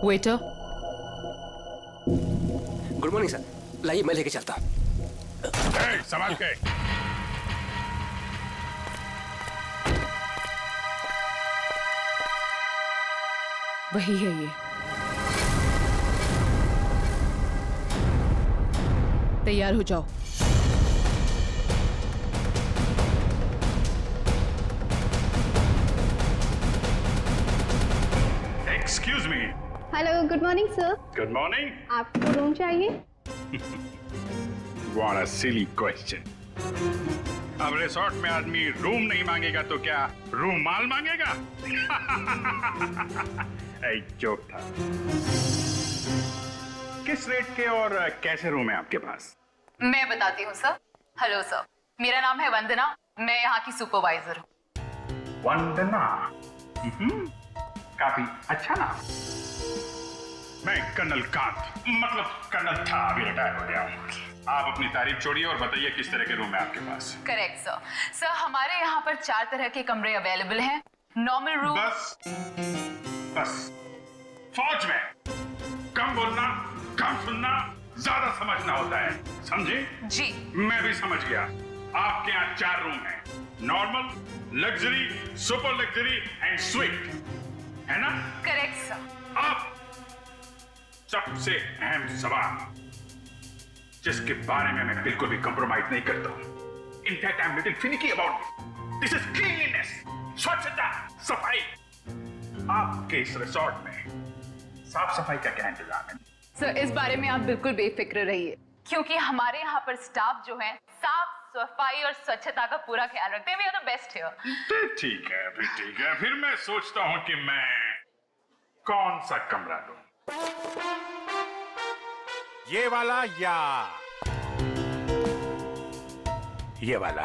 Waiter. Good morning sir, लाइए मैं लेके चलता हूँ। संभाल के। वही है ये। तैयार हो जाओ। Excuse me. Hello, good morning sir. Good morning. आपको रूम चाहिए? What a silly question. अब रिसोर्ट में आदमी रूम नहीं मांगेगा तो क्या रूमाल मांगेगा? एक जोक था। किस रेट के और कैसे रूम है आपके पास? मैं बताती हूँ सर। हेलो सर, मेरा नाम है वंदना, मैं यहाँ की सुपरवाइजर हूँ। वंदना। काफी अच्छा नाम। मैं कर्नल कांत, मतलब कर्नल था, अभी रिटायर हो गया हूँ। आप अपनी तारीफ छोड़िए और बताइए किस तरह के रूम है आपके पास? Correct sir. सर हमारे यहाँ पर 4 तरह के कमरे अवेलेबल हैं। Normal room. बस फौज में कम बोलना, कम सुनना, ज्यादा समझना होता है, समझे? जी। मैं भी समझ गया। आपके यहाँ 4 रूम हैं, normal, luxury, super luxury and sweet, है ना? Correct sir. अब सबसे अहम सवाल जिसके बारे में मैं बिल्कुल भी कंप्रोमाइज नहीं करता हूं। In fact I am little finicky about it. This is cleanliness, स्वच्छता, सफाई। आपके इस रिसोर्ट में साफ सफाई का क्या इंतजाम है? सर इस बारे में आप बिल्कुल बेफिक्र रहिए, क्योंकि हमारे यहाँ पर स्टाफ जो है साफ सफाई और स्वच्छता का पूरा ख्याल रखते हैं। We are the best here. ठीक है, फिर ठीक है। फिर मैं सोचता हूं कि मैं कौन सा कमरा लूं। ये वाला या ये वाला?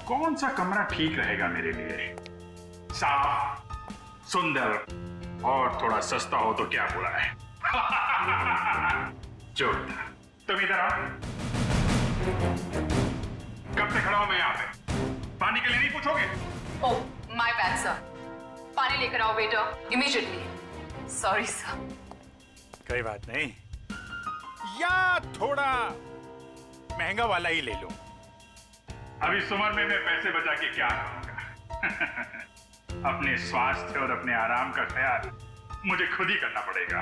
कौन सा कमरा ठीक रहेगा मेरे लिए? साफ, सुंदर और थोड़ा सस्ता हो तो क्या बुरा है? जोरदार। तुम इधर आओ। कब से खड़ा हूं मैं यहाँ पे? पानी के लिए नहीं पूछोगे? Oh my bad sir. पानी लेकर आओ वेटर इमीडिएटली। Sorry sir. कोई बात नहीं, या थोड़ा महंगा वाला ही ले लो। अभी इस उम्र में मैं पैसे बचा के क्या करूंगा? अपने स्वास्थ्य और अपने आराम का ख्याल मुझे खुद ही करना पड़ेगा।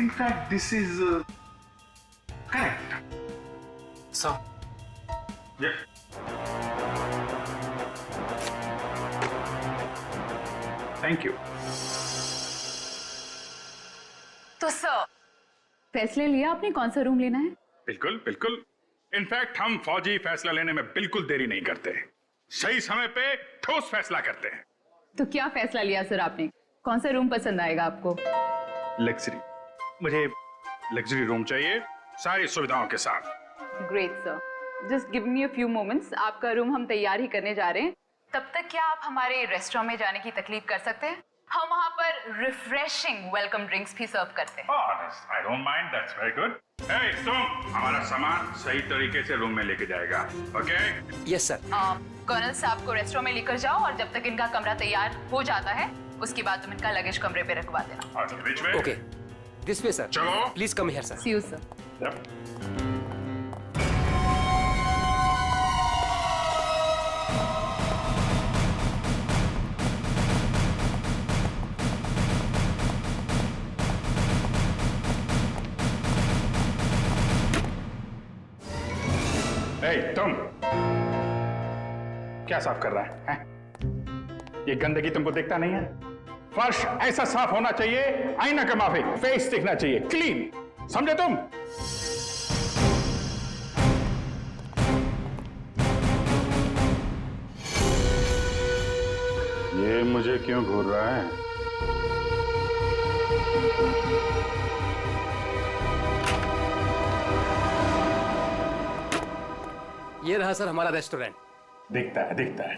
In fact this is correct sir. Thank you. तो सर फैसले लिया आपने कौन सा रूम लेना है? बिल्कुल बिल्कुल। इनफैक्ट हम फौजी फैसला लेने में बिल्कुल देरी नहीं करते, सही समय पे ठोस फैसला करते हैं। तो क्या फैसला लिया सर आपने? कौन सा रूम पसंद आएगा आपको? लग्जरी। मुझे लग्जरी रूम चाहिए, सारी सुविधाओं के साथ। Great sir, just give me a few moments. आपका रूम हम तैयार ही करने जा रहे हैं। तब तक क्या आप हमारे रेस्टोरेंट में जाने की तकलीफ कर सकते हैं? हम वहाँ पर रिफ्रेशिंग वेलकम ड्रिंक्स भी सर्व करते हैं। I don't mind, that's very good. Hey, तुम हमारा सामान सही तरीके से रूम में लेके जाएगा, okay? Yes sir. कर्नल साहब को रेस्टोरेंट में लेकर जाओ और जब तक इनका कमरा तैयार हो जाता है उसके बाद तुम इनका लगेज कमरे पे रखवा देना। Okay, which way? Okay, this way sir. चलो। Please come here sir. See you sir. Yep. तुम क्या साफ कर रहा है? ये गंदगी तुमको दिखता नहीं है? फर्श ऐसा साफ होना चाहिए, आईना का माफिक, फेस दिखना चाहिए, क्लीन, समझे तुम? ये मुझे क्यों घूर रहा है? ये रहा सर हमारा रेस्टोरेंट। दिखता है।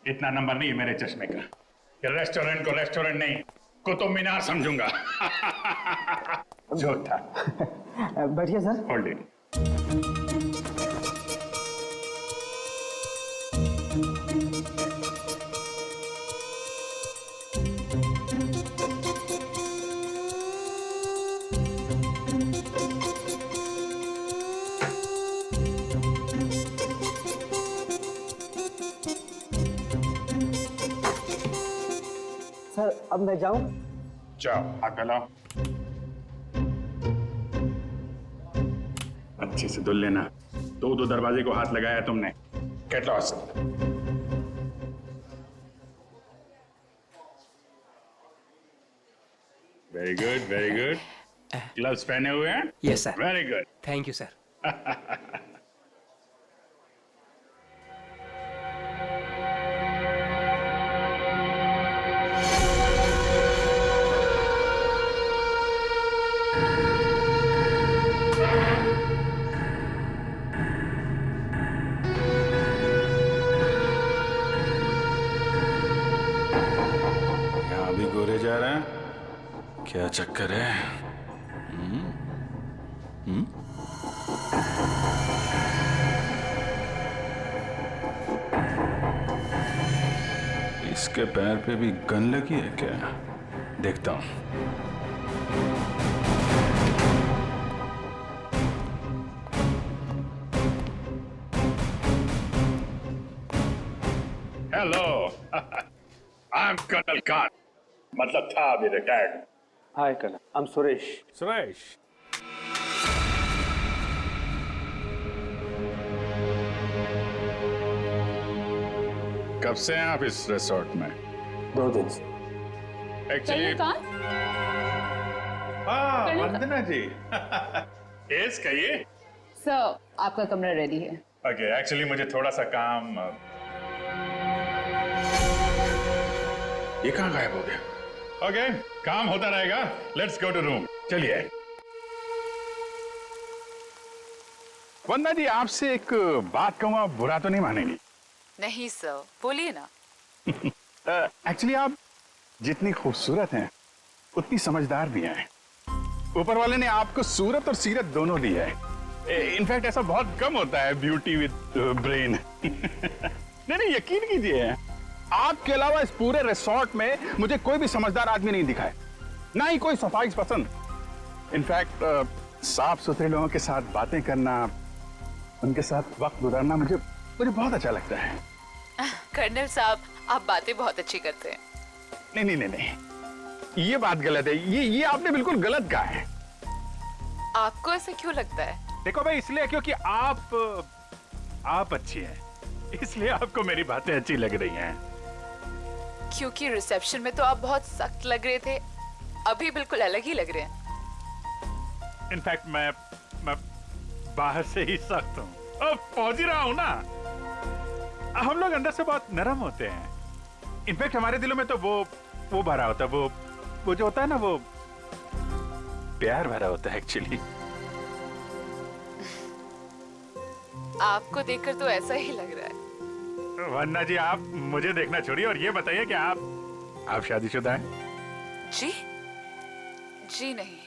इतना नंबर नहीं है मेरे चश्मे का। ये रेस्टोरेंट को रेस्टोरेंट नहीं, कुतुब मीनार समझूंगा। जो था। बढ़िया सर। Hold it. अब मैं जाऊं? जाओ, हाथ फैलाओ। अच्छे से धुल लेना। दो दरवाजे को हाथ लगाया तुमने। Get lost. Very good, very good. Gloves पहने हुए हैं? Yes sir. Very good. Thank you sir. यहाँ भी गोरे जा रहे हैं? क्या चक्कर है? इसके पैर पे भी गन लगी है क्या? देखता हूं। Hello, I am colonel Khan. मतलब था अभी retired. Hi colonel, I am Suresh. Suresh, कब से हैं आप इस रिसोर्ट में? 2 दिन से। एक्चुअली हाँ, वंदना जी। यस, कहिए। सर, आपका कमरा रेडी है। ओके, एक्चुअली मुझे थोड़ा सा काम। ये कहाँ गायब हो गया? ओके, काम होता रहेगा। Let's go to room. चलिए। वंदना जी, आपसे एक बात कहूँ, आप बुरा तो नहीं मानेंगी? नहीं सर, बोलिए ना। एक्चुअली आप जितनी खूबसूरत हैं उतनी समझदार भी हैं। ऊपर वाले ने आपको सूरत और सीरत दोनों दी है। इनफैक्ट ऐसा बहुत कम होता है, ब्यूटी विद ब्रेन। नहीं, यकीन कीजिए, आपके अलावा इस पूरे रिसोर्ट में मुझे कोई भी समझदार आदमी नहीं दिखा है, ना ही कोई सफाई पसंद। इनफैक्ट साफ सुथरे लोगों के साथ बातें करना, उनके साथ वक्त गुजारना मुझे बहुत अच्छा लगता है। कर्नल साहब, आप बातें बहुत अच्छी करते हैं। नहीं, ये बात गलत है। ये आपने बिल्कुल गलत कहा है। आपको ऐसा क्यों लगता है? देखो भाई, इसलिए क्योंकि आप अच्छी हैं, इसलिए आपको मेरी बातें अच्छी लग रही हैं। क्योंकि रिसेप्शन में तो आप बहुत सख्त लग रहे थे, अभी बिल्कुल अलग ही लग रहे हैं। इनफैक्ट मैं बाहर से ही सख्त हूँ, अब पहुंच ही रहा हूँ ना। हम लोग अंदर से बहुत नरम होते हैं। इनफैक्ट हमारे दिलों में तो वो भरा होता है, वो जो होता है ना, वो प्यार भरा होता है एक्चुअली। आपको देखकर तो ऐसा ही लग रहा है। वन्ना जी, आप मुझे देखना छोड़िए और ये बताइए कि आप शादीशुदा हैं? जी नहीं।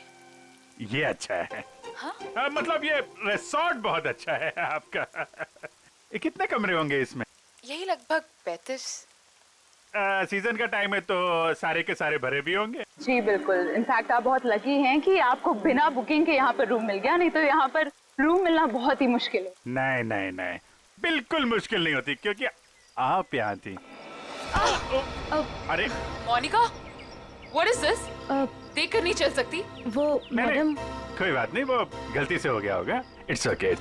ये अच्छा है। हाँ? मतलब ये रिसोर्ट बहुत अच्छा है आपका। ये कितने कमरे होंगे इसमें? यही लगभग 35। सीजन का टाइम है तो सारे के सारे भरे भी होंगे। जी बिल्कुल। इनफैक्ट आप बहुत लकी हैं कि आपको बिना बुकिंग के यहाँ पर रूम मिल गया, नहीं तो यहाँ पर रूम मिलना बहुत ही मुश्किल है। नहीं, बिल्कुल मुश्किल नहीं होती, क्योंकि आप यहाँ थी। अरे मोनिका, व्हाट इज दिस? देखकर नहीं चल सकती। वो मैडम। कोई बात नहीं, वो गलती से हो गया होगा। It's okay.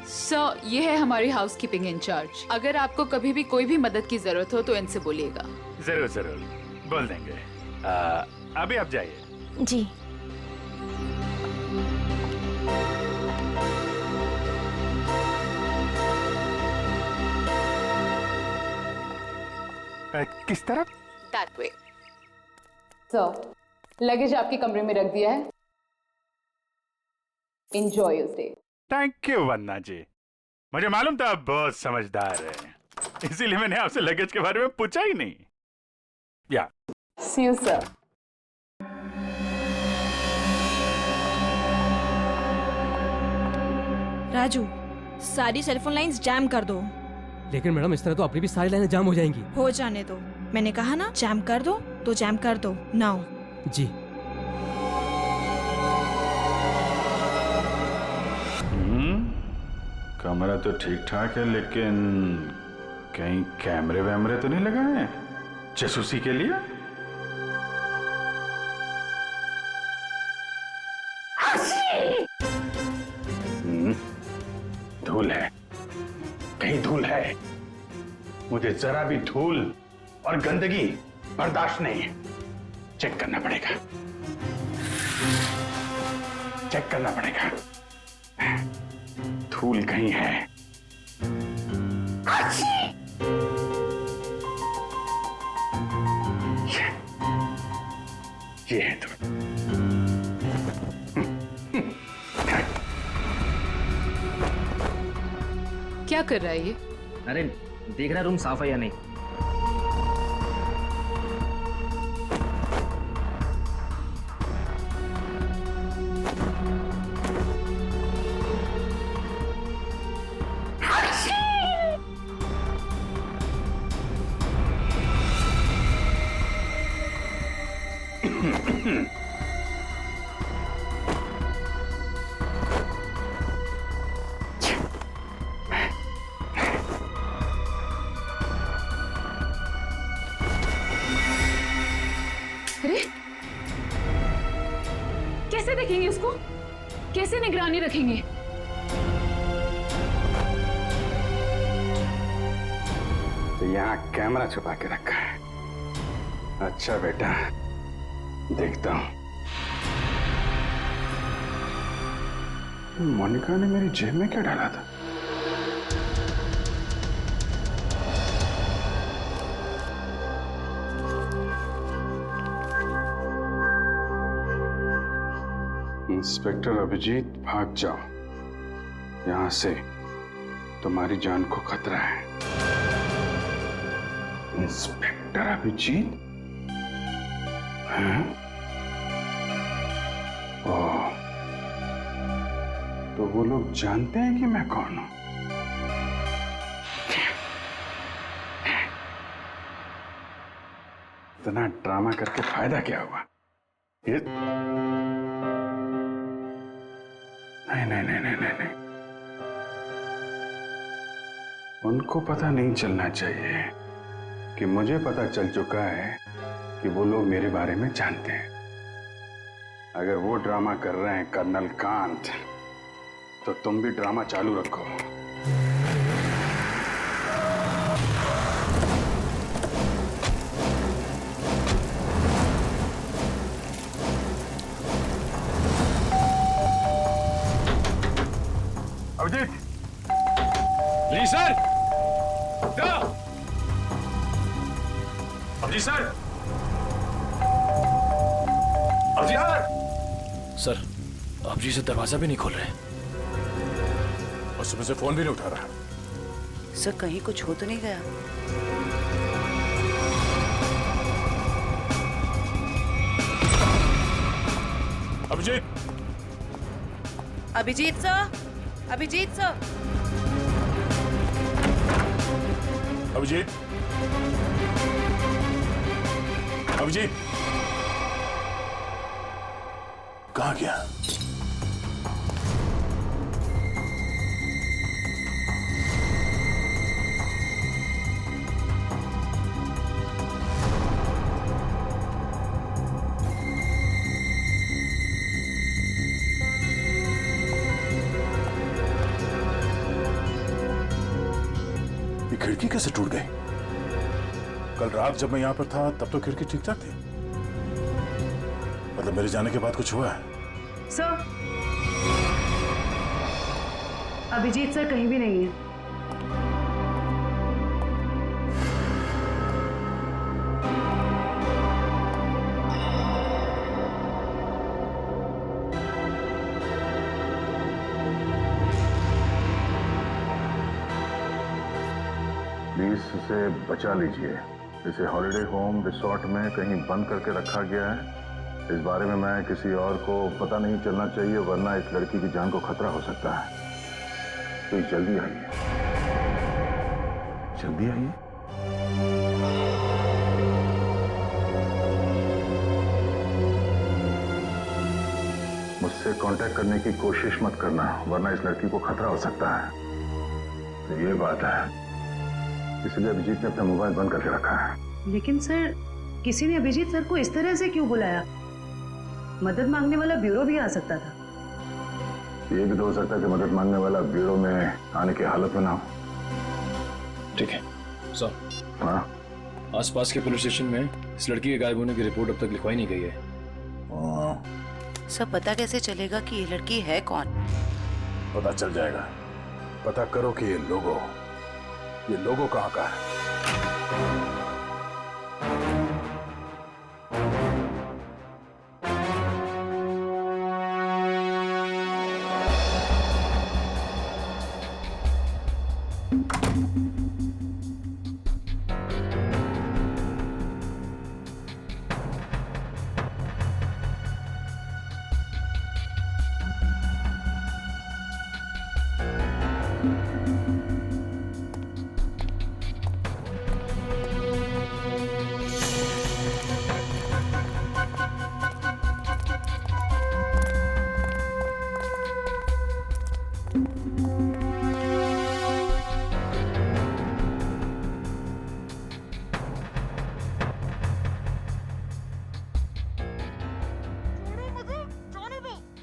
सर, ये है हमारी हाउसकीपिंग इंचार्ज। अगर आपको कभी भी कोई भी मदद की जरूरत हो तो इनसे बोलिएगा। जरूर बोल देंगे। अभी आप जाइए। जी। किस तरफ? That way. सर, लगेज आपके कमरे में रख दिया है। Enjoy your stay. Thank you Vanna ji. मुझे मालूम था आप बहुत समझदार हैं, इसीलिए मैंने आपसे लगेज के बारे में पूछा ही नहीं। या सी यू सर। राजू, सारी सेलफोन लाइंस जैम कर दो। लेकिन मैडम, इस तरह तो अपनी भी सारी लाइनें जाम हो जाएंगी। हो जाने दो, मैंने कहा ना जैम कर दो तो जैम कर दो। नाउ। जी। कमरा तो ठीक ठाक है, लेकिन कहीं कैमरे वैमरे तो नहीं लगाए जासूसी के लिए? धूल है, कहीं धूल है। मुझे जरा भी धूल और गंदगी बर्दाश्त नहीं है। चेक करना पड़ेगा, चेक करना पड़ेगा। धूल कहीं है। ये है धूल। क्या कर रहा है ये? अरे देख रहा रूम साफ है या नहीं। अरे कैसे देखेंगे उसको? कैसे निगरानी रखेंगे? तो यहाँ कैमरा छुपा के रखा है। अच्छा बेटा, देखता हूं। मोनिका ने मेरी जेब में क्या डाला था? इंस्पेक्टर अभिजीत, भाग जाओ यहां से, तुम्हारी जान को खतरा है। इंस्पेक्टर अभिजीत? हैं? ओह, तो वो लोग जानते हैं कि मैं कौन हूं? इतना ड्रामा करके फायदा क्या हुआ? ये नहीं। उनको पता नहीं चलना चाहिए कि मुझे पता चल चुका है कि वो लोग मेरे बारे में जानते हैं। अगर वो ड्रामा कर रहे हैं कर्नल कांत, तो तुम भी ड्रामा चालू रखो। अभिजीत! जी sir. Abhijit sir. Abhijit sir, Abhijeet से दरवाजा भी नहीं खोल रहे और सुबह से फोन भी नहीं उठा रहा। सर कहीं कुछ हो तो नहीं गया? अभिजीत! Abhijeet sir, Abhijit sir. अभिजीत! अभिजीत! कहाँ गया? खिड़की कैसे टूट गई? कल रात जब मैं यहां पर था तब तो खिड़की ठीक ठाक थी। मतलब मेरे जाने के बाद कुछ हुआ है? सर, अभिजीत सर कहीं भी नहीं है। प्लीज इसे बचा लीजिए। इसे हॉलिडे होम रिसोर्ट में कहीं बंद करके रखा गया है। इस बारे में मैं किसी और को पता नहीं चलना चाहिए, वरना इस लड़की की जान को खतरा हो सकता है। तो जल्दी आइए, जल्दी आइए। मुझसे कांटेक्ट करने की कोशिश मत करना, वरना इस लड़की को खतरा हो सकता है। तो ये बात है, इसलिए अभिजीत ने अपना मोबाइल बंद करके रखा है। लेकिन सर, किसी ने अभिजीत सर को इस तरह से क्यों बुलाया? मदद मांगने वाला ब्यूरो भी आ सकता था। ये भी तो हो सकता है कि मदद मांगने वाला ब्यूरो में आने की हालत में ना हो। ठीक है सर। हाँ आसपास के पुलिस स्टेशन में इस लड़की के गायब होने की रिपोर्ट अब तक लिखवाई नहीं गई है। सब पता कैसे चलेगा कि ये लड़की है कौन? पता चल जाएगा। पता करो कि ये लोगो कहाँ का है।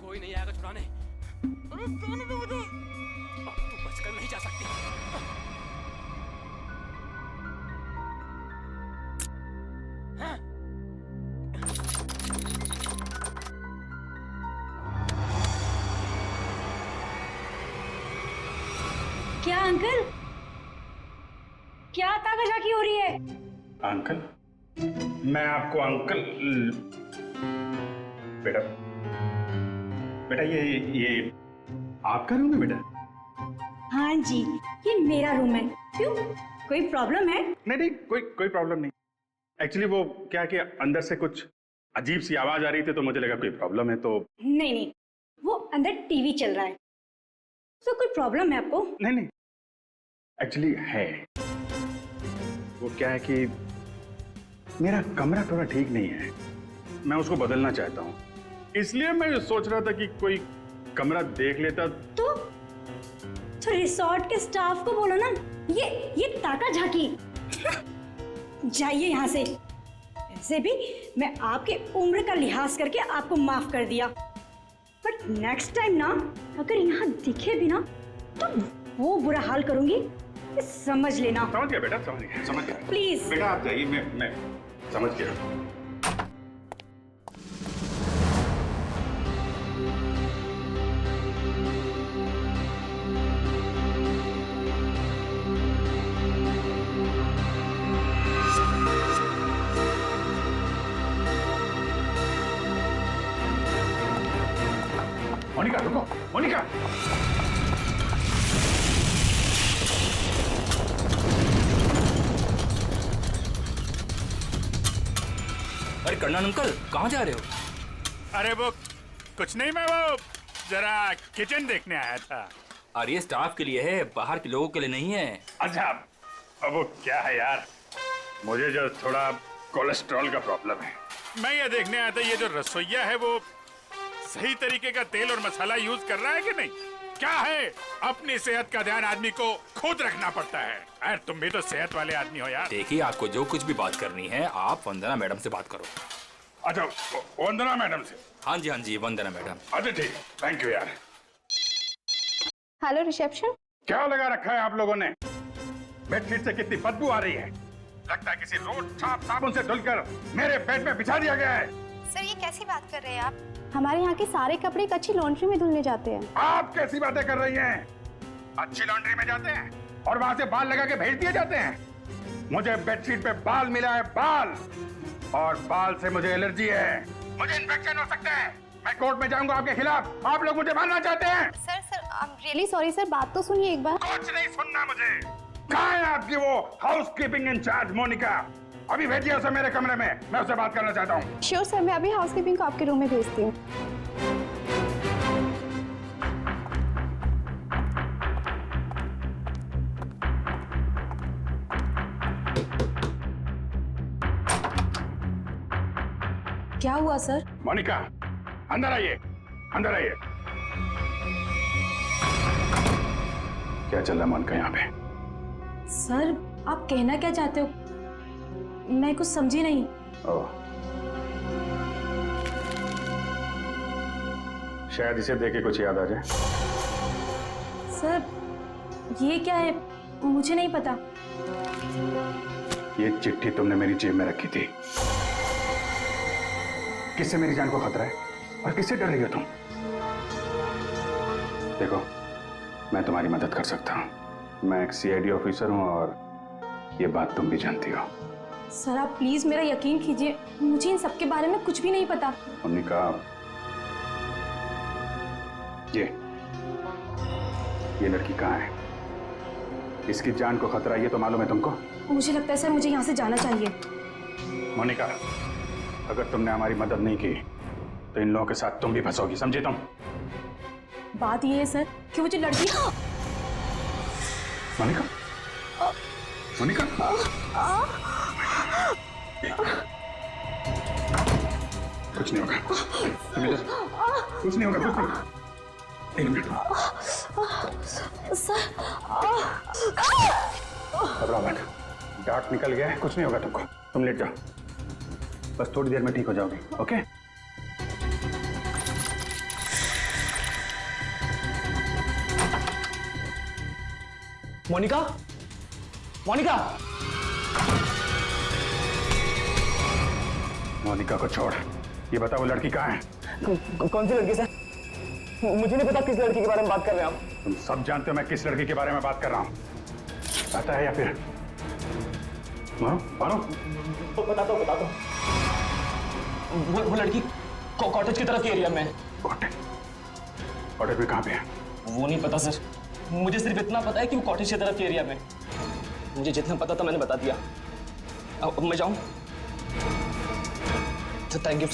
कोई नहीं आएगा छुड़ाने। अब तू बचकर नहीं जा सकती। क्या अंकल? क्या ताकाझाकी हो रही है? अंकल? मैं आपको अंकल बेटा बेटा ये आपका रूम है बेटा? हाँ जी, ये मेरा रूम है। क्यों, कोई प्रॉब्लम है? नहीं कोई प्रॉब्लम नहीं। एक्चुअली वो क्या कि अंदर से कुछ अजीब सी आवाज आ रही थी तो मुझे लगा कोई प्रॉब्लम है तो। नहीं, वो अंदर टीवी चल रहा है तो कोई प्रॉब्लम है आपको? नहीं एक्चुअली है। वो क्या है कि मेरा कमरा थोड़ा ठीक नहीं है, मैं उसको बदलना चाहता हूँ, इसलिए मैं सोच रहा था कि कोई कमरा देख लेता। तो रिसोर्ट के स्टाफ को बोलो ना, ये ताकाझाकी। जाइए यहाँ से। ऐसे भी मैं आपके उम्र का लिहाज करके आपको माफ कर दिया, बट नेक्स्ट टाइम ना अगर यहाँ दिखे भी ना तो वो बुरा हाल करूंगी, ये समझ लेना। समझ गया बेटा, समझ गया। प्लीज बेटा आप जाइए, मैं समझ गया। मोनिका रुको, मोनिका। अरे कर्नल अंकल, कहाँ जा रहे हो? अरे वो कुछ नहीं, मैं वो जरा किचन देखने आया था। अरे ये स्टाफ के लिए है, बाहर के लोगों के लिए नहीं है। अच्छा, अब वो क्या है यार, मुझे जो थोड़ा कोलेस्ट्रॉल का प्रॉब्लम है, मैं ये देखने आया था ये जो रसोइया है वो सही तरीके का तेल और मसाला यूज कर रहा है कि नहीं। क्या है, अपनी सेहत का ध्यान आदमी को खुद रखना पड़ता है। अरे तुम भी तो सेहत वाले आदमी हो यार। देखिए, आपको जो कुछ भी बात करनी है आप वंदना मैडम से बात करो। अच्छा, वंदना मैडम से? हाँ जी, वंदना मैडम। अच्छा ठीक, थैंक यू यार। Hello reception. क्या लगा रखा है आप लोगों ने? बेडशीट से कितनी बदबू आ रही है, लगता है किसी रोज साबुन से धुलकर मेरे बेड में बिछा दिया गया है। सर ये कैसी बात कर रहे हैं आप? हमारे यहाँ के सारे कपड़े एक अच्छी लॉन्ड्री में धुलने जाते हैं। आप कैसी बातें कर रही हैं? अच्छी लॉन्ड्री में जाते हैं और वहां से बाल लगा के भेज दिए जाते हैं। मुझे बेडशीट पे बाल मिला है, बाल, और बाल से मुझे एलर्जी है, मुझे इन्फेक्शन हो सकता है। मैं कोर्ट में जाऊंगा आपके खिलाफ। आप लोग मुझे मारना चाहते हैं? Sir I am really sorry sir, बात तो सुनिए एक बार। कुछ नहीं सुनना मुझे। कहाँ है आपकी वो हाउसकीपिंग इंचार्ज मोनिका? अभी भेजिए उसे मेरे कमरे में, मैं उससे बात करना चाहता हूँ। श्योर सर, मैं अभी हाउसकीपिंग को आपके रूम में भेजती हूँ। क्या हुआ सर? मोनिका अंदर आइए, अंदर आइए। क्या चल रहा है मोनिका यहाँ पे? सर आप कहना क्या चाहते हो, मैं कुछ समझी नहीं। शायद इसे देख के कुछ याद आ जाए। सर ये क्या है, मुझे नहीं पता। ये चिट्ठी तुमने मेरी जेब में रखी थी। किससे मेरी जान को खतरा है और किससे डर रही हो तुम? देखो, मैं तुम्हारी मदद कर सकता हूं। मैं एक सीआईडी ऑफिसर हूं और ये बात तुम भी जानती हो। सर आप प्लीज मेरा यकीन कीजिए, मुझे इन सब के बारे में कुछ भी नहीं पता। मोनिका, ये लड़की कहाँ है? इसकी जान को खतरा ये तो मालूम है तुमको? मुझे लगता है सर मुझे यहाँ से जाना चाहिए। मोनिका, अगर तुमने हमारी मदद नहीं की तो इन लोगों के साथ तुम भी फंसोगी, समझे तुम? बात ये है सर कि वो जो लड़की। मोनिका, मोनिका, कुछ नहीं होगा, तुम इधर, कुछ नहीं होगा, कुछ नहीं। एक मिनट, सर घबराओ मत, डार्ट निकल गया है, कुछ नहीं होगा तुमको। तुम लेट जाओ, बस थोड़ी देर में ठीक हो जाओगी, ओके? मोनिका, मोनिका, मोनिका को छोड़, ये बता वो लड़की कहाँ है? कौन सी लड़की सर? मुझे नहीं पता किस लड़की के बारे में बात कर रहे हैं आप। तुम सब जानते हो मैं किस लड़की के बारे में बात कर रहा हूँ। पता है या फिर मानो? बता दो। वो लड़की कॉटेज की तरफ के एरिया में है। कॉटेज में कहाँ पे है? वो नहीं पता सर, मुझे सिर्फ इतना पता है कि वो कॉटेज की तरफ के एरिया में। मुझे जितना पता था मैंने बता दिया। अब मैं जाऊं? Thank you.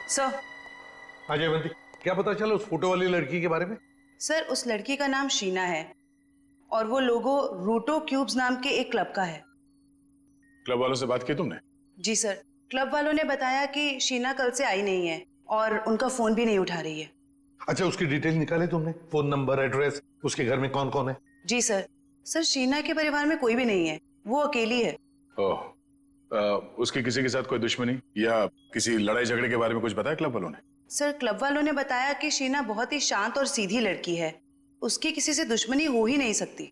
सर। हाँ जयवंती, क्या पता चला उस फोटो वाली लड़की के बारे में? सर उस लड़की का नाम शीना है और वो लोगो रूटो क्यूब्स नाम के एक क्लब का है। क्लब वालों से बात की तुमने? जी सर, क्लब वालों ने बताया कि शीना कल से आई नहीं है और उनका फोन भी नहीं उठा रही है। अच्छा, उसकी डिटेल निकाले तुमने? फोन नंबर, एड्रेस, उसके घर में कौन कौन है? जी सर। सर शीना के परिवार में कोई भी नहीं है, वो अकेली है। ओह, उसकी किसी के साथ कोई दुश्मनी या किसी लड़ाई झगड़े के बारे में कुछ बताया क्लब वालों ने? सर क्लब वालों ने बताया कि शीना बहुत ही शांत और सीधी लड़की है, उसकी किसी से दुश्मनी हो ही नहीं सकती।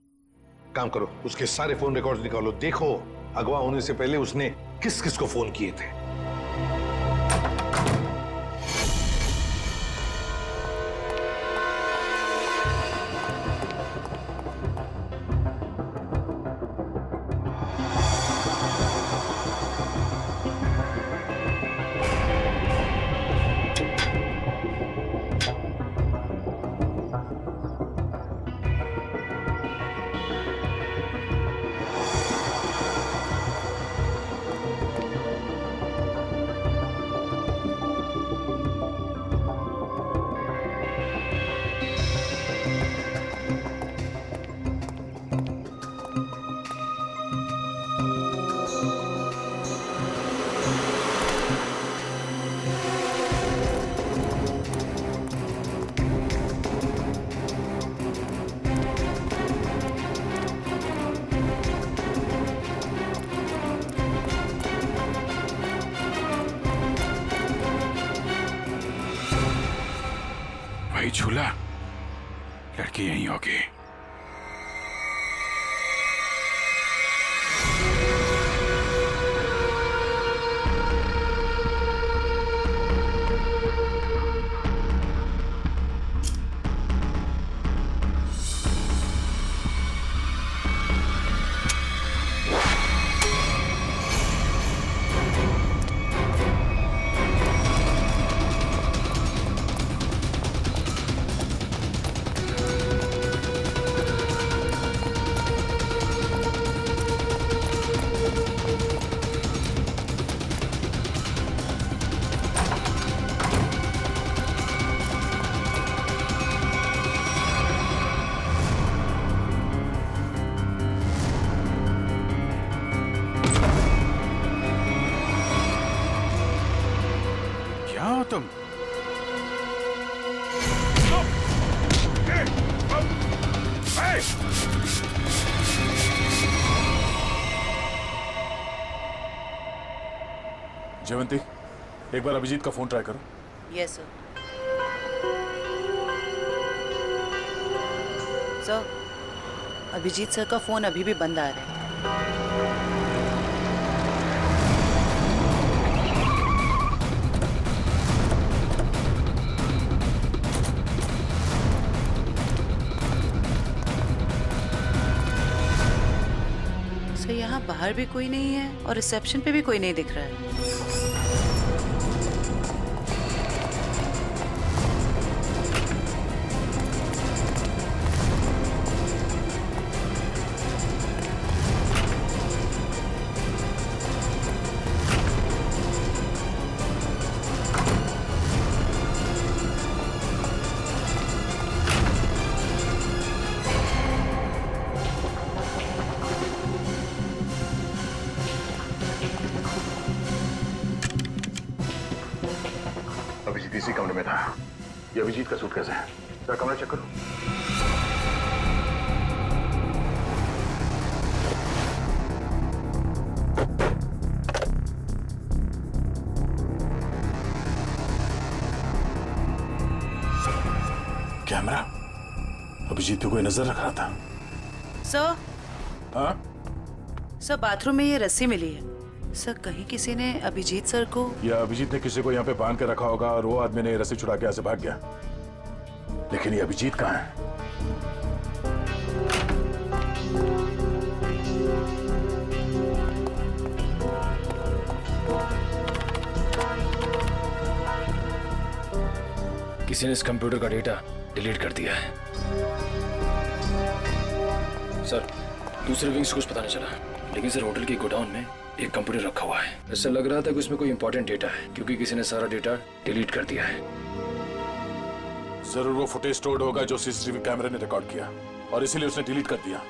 काम करो, उसके सारे फोन रिकॉर्ड्स निकालो, देखो अगवा होने से पहले उसने किस किस को फोन किए थे। भाई झूला, लड़की यहीं होगी। तुम? जयवंती, एक बार अभिजीत का फोन ट्राई करो। Yes sir. Sir, Abhijit sir का फोन अभी भी बंद आ रहा है। सर, यहाँ बाहर भी कोई नहीं है और रिसेप्शन पे भी कोई नहीं दिख रहा है। अभिजीत इसी कमरे में था। ये अभिजीत का सूटकेस है। जरा कमरा चेक करो। कैमरा? अभिजीत पे कोई नजर रख रहा था। सर? हाँ? सर, बाथरूम में ये रस्सी मिली है। सर, कहीं किसी ने अभिजीत सर को... या अभिजीत ने किसी को यहाँ पे बांध के रखा होगा और वो आदमी ने रस्सी छुड़ा के ऐसे भाग गया। लेकिन ये अभिजीत कहाँ है? किसी ने इस कंप्यूटर का डेटा डिलीट कर दिया है। सर, दूसरे विंग्स को कुछ पता नहीं चला, लेकिन सर होटल के गोडाउन में एक कंप्यूटर रखा हुआ है। ऐसा लग रहा था कि उसमें कोई इंपॉर्टेंट डेटा है, क्योंकि किसी ने सारा डेटा डिलीट कर दिया है। जरूर वो फुटेज स्टोर्ड होगा जो सीसीटीवी कैमरे ने रिकॉर्ड किया और इसीलिए उसने डिलीट कर दिया।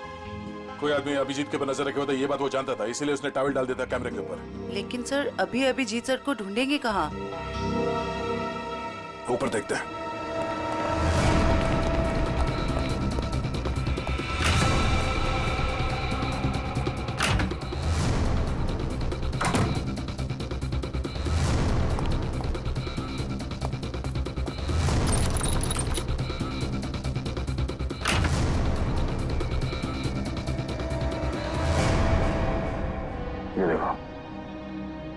कोई आदमी अभिजीत के ऊपर नजर रखे होता, ये बात वो जानता था, इसीलिए उसने टॉवल डाल देता कैमरे के ऊपर। लेकिन सर, अभी अभिजीत सर को ढूंढेंगे कहाँ? ऊपर देखते हैं। ये देखो,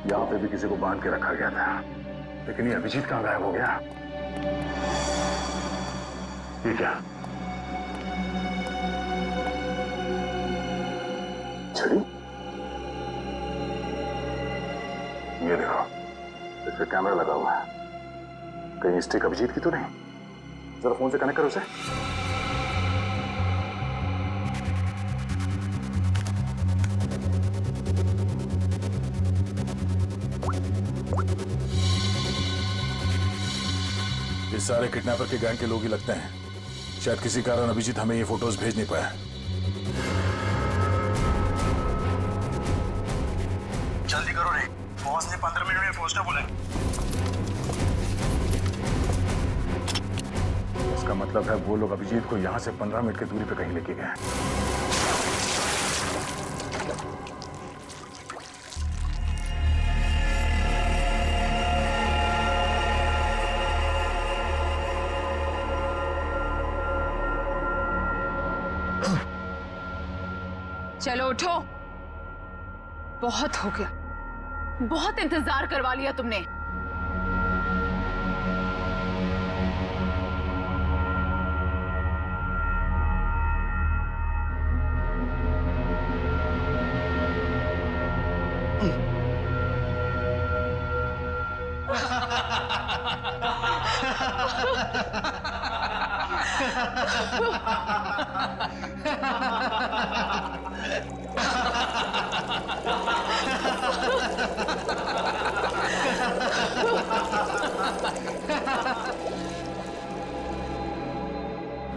यहाँ पे भी किसी को बांध के रखा गया था, लेकिन ये अभिजीत कहाँ गायब हो गया? ये क्या? छड़ी? ये देखो, इस पे कैमरा लगा हुआ है। कहीं स्टिक अभिजीत की तो नहीं? जरा फोन से कनेक्ट करो उसे। ये सारे किडनैपर के गैंग के लोग ही लगते हैं। शायद किसी कारण अभिजीत हमें ये फोटोज भेज नहीं पाया। जल्दी करो रे, बॉस ने 15 मिनट में पहुंचना बोला है। इसका मतलब है वो लोग अभिजीत को यहाँ से 15 मिनट की दूरी पे कहीं लेके गए। चलो उठो, बहुत हो गया, बहुत इंतजार करवा लिया तुमने।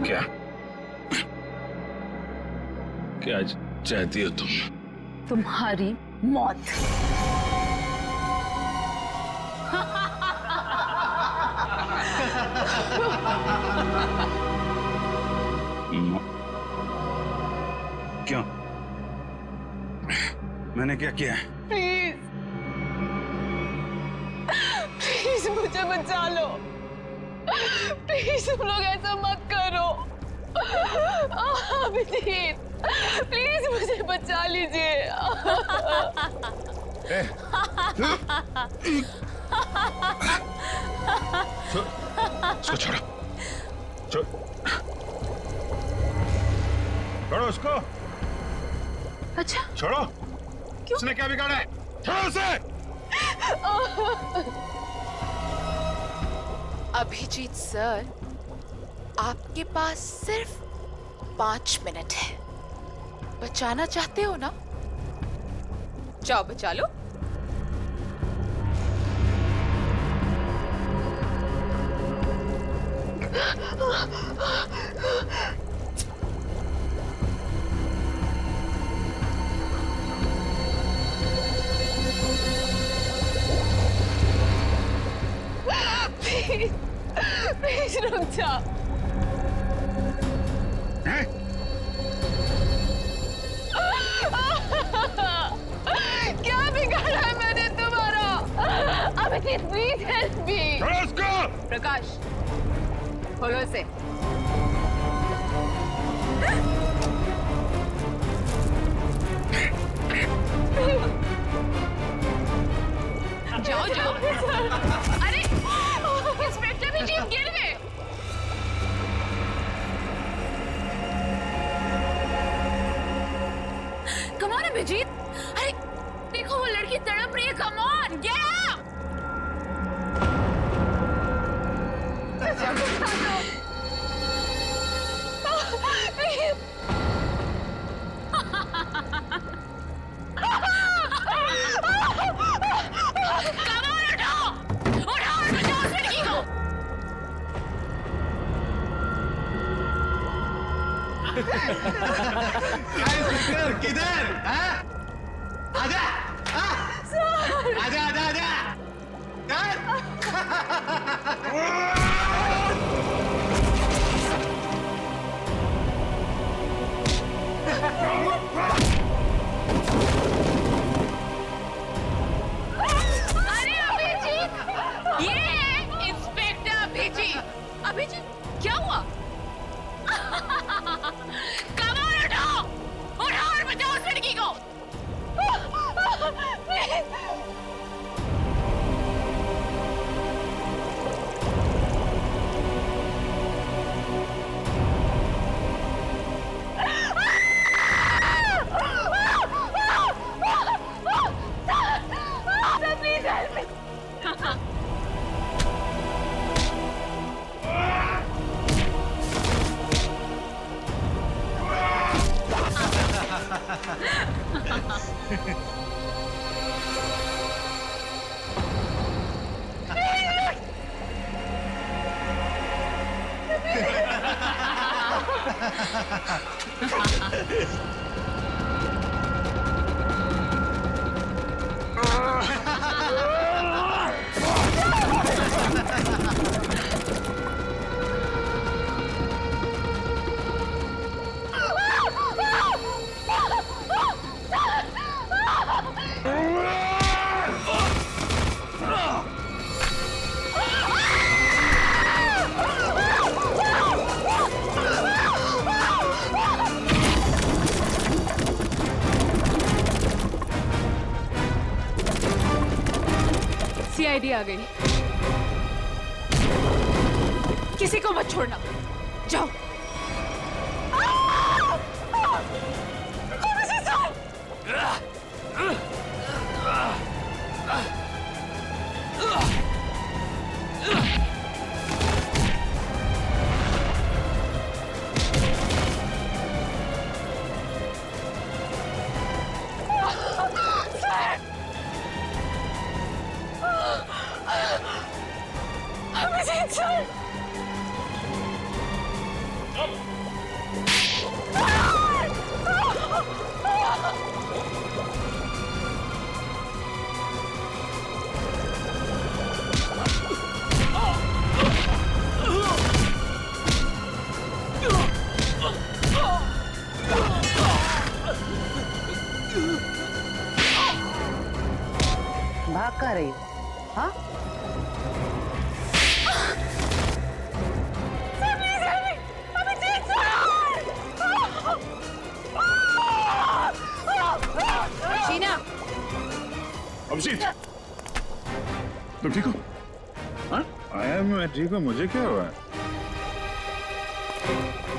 क्या क्या चाहती हो तुम? तुम्हारी मौत। क्यों? मैंने क्या किया है? प्लीज प्लीज मुझे बचा लो। प्लीज तुम लोग ऐसा मत करो। अभिजीत प्लीज मुझे बचा लीजिए। इसको छोड़ो, छोड़ो उसको। अच्छा छोड़ो। क्यों? उसने क्या बिगाड़ा है? छोड़ो उसे। अभिजीत सर, आपके पास सिर्फ 5 मिनट है। बचाना चाहते हो ना? जाओ बचा लो। प्लीज प्लीज रुक जा। क्या बिगाड़ा है मैंने तुम्हारा? Abhijeet please help me. Prakash खोलो इसे। जाओ जाओ। अरे इंस्पेक्टर अभिजीत गिर गए। Come on Abhijeet. अरे देखो वो लड़की तड़प रही है। Come on get up. किधर? आजा आजा आजा आजा। अरे अभिजीत, ये है इंस्पेक्टर अभिजीत। अभिजीत क्या हुआ? कमाल उठाओ, उठाओ और बचाओ उस लड़की को। Please help me. सीआईडी आ गई। किसी को मत छोड़ना। जाओ। भाग कहाँ रही हो? हाँ? शीना, अभिजीत, तुम ठीक हो? हाँ? आया मैं ठीक हूँ, मुझे क्या हुआ?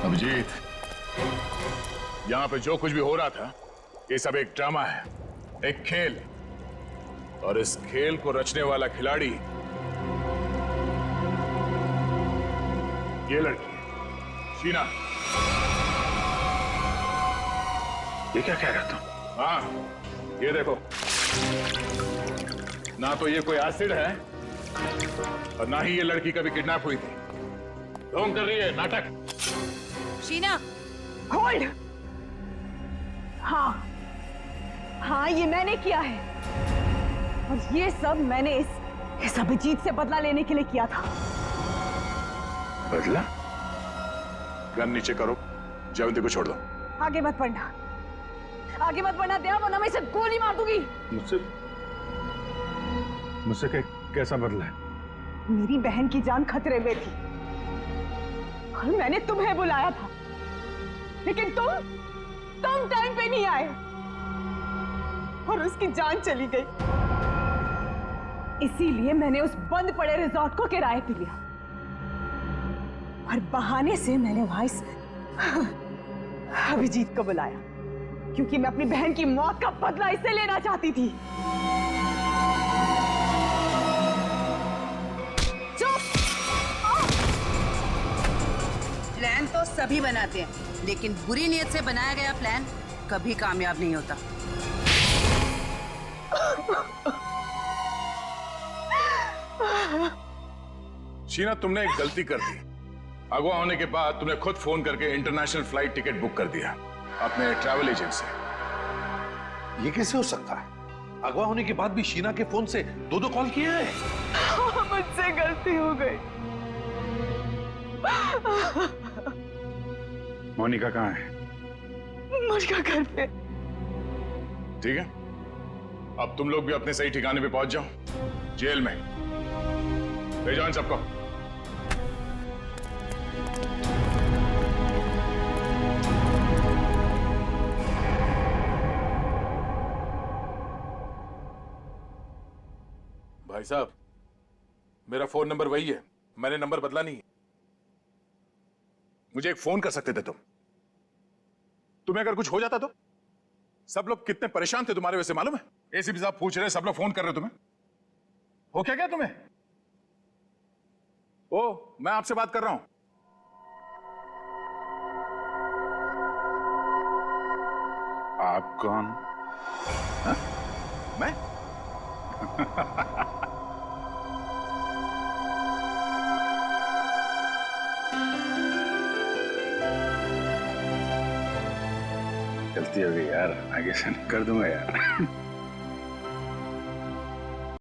अभिजीत, यहाँ पे जो कुछ भी हो रहा था, ये सब एक ड्रामा है, एक खेल, और इस खेल को रचने वाला खिलाड़ी ये लड़की शीना। ये क्या कह रहा था? हाँ, ये देखो, ना तो ये कोई एसिड है और ना ही ये लड़की कभी किडनैप हुई थी। ढोंग कर रही है, नाटक। शीना, होल्ड। हाँ हाँ, ये मैंने किया है, और ये सब मैंने इस अभिजीत से बदला लेने के लिए किया था। बदला? गन नीचे करो, जयवंती को छोड़ दो। आगे मत बढ़ना, आगे मत बढ़ना दया, वरना मैं इसे गोली मार दूंगी। मुझसे कैसा बदला है? मेरी बहन की जान खतरे में थी और मैंने तुम्हें बुलाया था, लेकिन तुम टाइम पे नहीं आए और उसकी जान चली गई। इसीलिए मैंने उस बंद पड़े रिजॉर्ट को किराए पे लिया और बहाने से मैंने वहां इस अभिजीत को बुलाया, क्योंकि मैं अपनी बहन की मौत का बदला इससे लेना चाहती थी। प्लान तो सभी बनाते हैं, लेकिन बुरी नीयत से बनाया गया प्लान कभी कामयाब नहीं होता। शीना, तुमने एक गलती कर दी। अगवा होने के बाद तुमने खुद फोन करके इंटरनेशनल फ्लाइट टिकट बुक कर दिया अपने ट्रैवल एजेंट से। ये कैसे हो सकता है? अगवा होने के बाद भी शीना के फोन से दो कॉल किए हैं। मुझसे गलती हो गई। मोनिका कहाँ है? मोनिका घर पे। ठीक है, अब तुम लोग भी अपने सही ठिकाने पे पहुंच जाओ, जेल में ले जाओ इन सबको। भाई साहब, मेरा फोन नंबर वही है, मैंने नंबर बदला नहीं है। मुझे एक फोन कर सकते थे तुम। तुम्हें अगर कुछ हो जाता तो? सब लोग कितने परेशान थे तुम्हारे वजह से, मालूम है? एसीपी साहब पूछ रहे, सब लोग फोन कर रहे तुम्हें। हो क्या तुम्हें? ओ, मैं आपसे बात कर रहा हूं। आप कौन? हा? मैं? गलती हो गई यार, आगे से कर दूंगा यार।